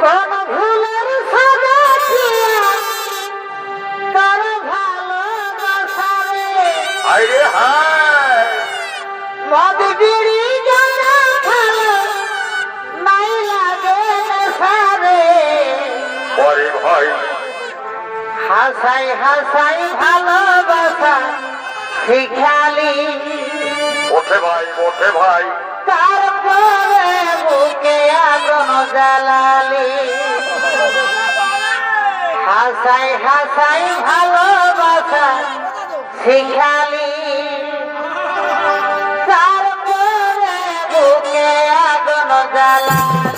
কোন ভুলের সাজা দিয়া তার ভালোবাসা রে আরে হায় মদ বিড়ি যারা খালো নাই লাগে সারে ওরে ভাই হাসাই হাসাই ভালোবাসা শিখালি ওঠে ভাই তারপরে বুকে আগুন জ্বালালি হাসাই হাসাই ভালোবাসা শিখালি তারপরে বুকে আগুন জ্বালালি